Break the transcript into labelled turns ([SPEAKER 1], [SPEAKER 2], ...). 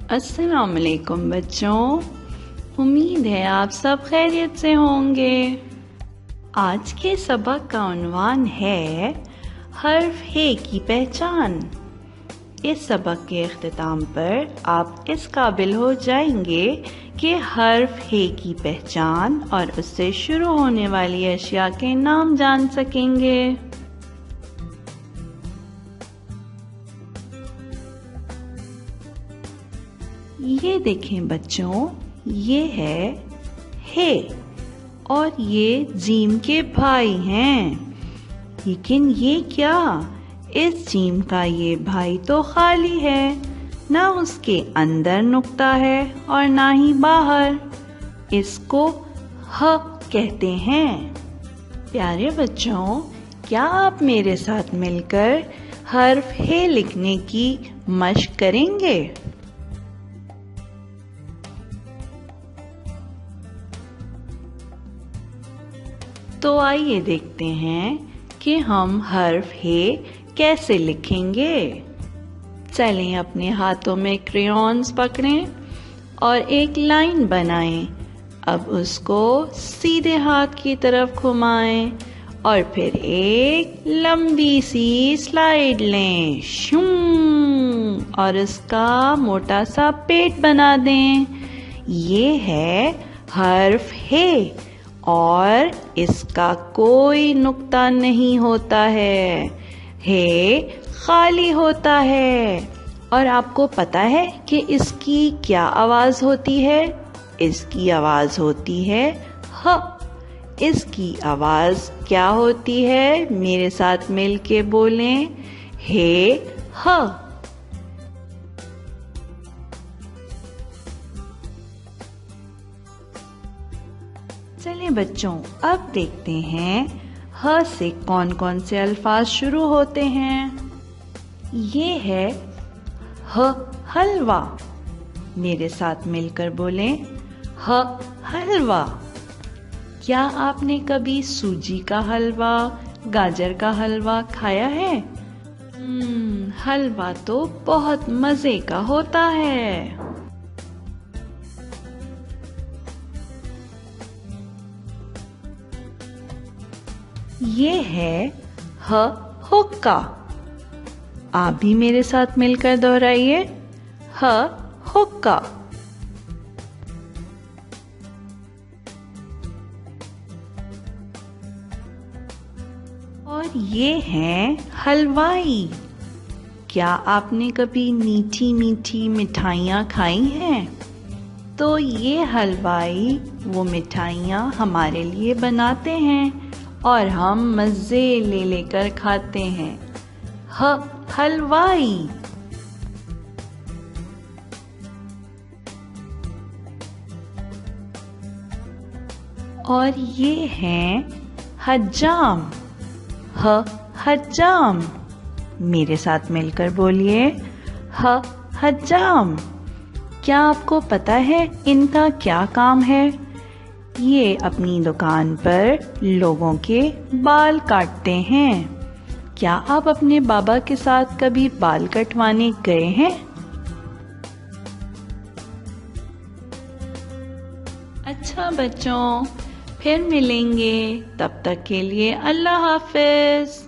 [SPEAKER 1] अस्सलाम वालेकुम बच्चों, उम्मीद है आप सब खैरियत से होंगे। आज के सबक का उन्वान है हर्फ हे की पहचान। इस सबक के इख्तिताम पर आप इस काबिल हो जाएंगे कि हर्फ हे की पहचान और उससे शुरू होने वाली अशिया के नाम जान सकेंगे। ये देखें बच्चों, ये है हे और ये जीम के भाई हैं। लेकिन ये क्या, इस जीम का ये भाई तो खाली है, ना उसके अंदर नुक्ता है और ना ही बाहर। इसको ह कहते हैं। प्यारे बच्चों, क्या आप मेरे साथ मिलकर हर्फ हे लिखने की मशक करेंगे? तो आइए देखते हैं कि हम हर्फ हे कैसे लिखेंगे। चलें अपने हाथों में क्रेयॉन्स पकड़ें और एक लाइन बनाएं। अब उसको सीधे हाथ की तरफ घुमाएं और फिर एक लंबी सी स्लाइड लें और उसका मोटा सा पेट बना दें। ये है हर्फ हे और इसका कोई नुक्ता नहीं होता है। हे खाली होता है। और आपको पता है कि इसकी क्या आवाज होती है? इसकी आवाज होती है ह। इसकी आवाज क्या होती है? मेरे साथ मिलके बोलें, हे ह। चलें बच्चों, अब देखते हैं ह से कौन कौन से अल्फाज शुरू होते हैं। ये है ह हलवा। मेरे साथ मिलकर बोलें, ह हलवा। क्या आपने कभी सूजी का हलवा, गाजर का हलवा खाया है? हलवा तो बहुत मजे का होता है। ये है ह हुक्का। आप भी मेरे साथ मिलकर दोहराइए, ह हुक्का। और ये हैं हलवाई। क्या आपने कभी मीठी मीठी मिठाइयाँ खाई हैं? तो ये हलवाई वो मिठाइयाँ हमारे लिए बनाते हैं और हम मज़े ले लेकर खाते हैं। ह हलवाई। और ये हैं हज्जाम। ह हज्जाम। मेरे साथ मिलकर बोलिए, ह हज्जाम। क्या आपको पता है इनका क्या काम है? ये अपनी दुकान पर लोगों के बाल काटते हैं। क्या आप अपने बाबा के साथ कभी बाल कटवाने गए हैं? अच्छा बच्चों, फिर मिलेंगे। तब तक के लिए अल्लाह हाफ़िज़।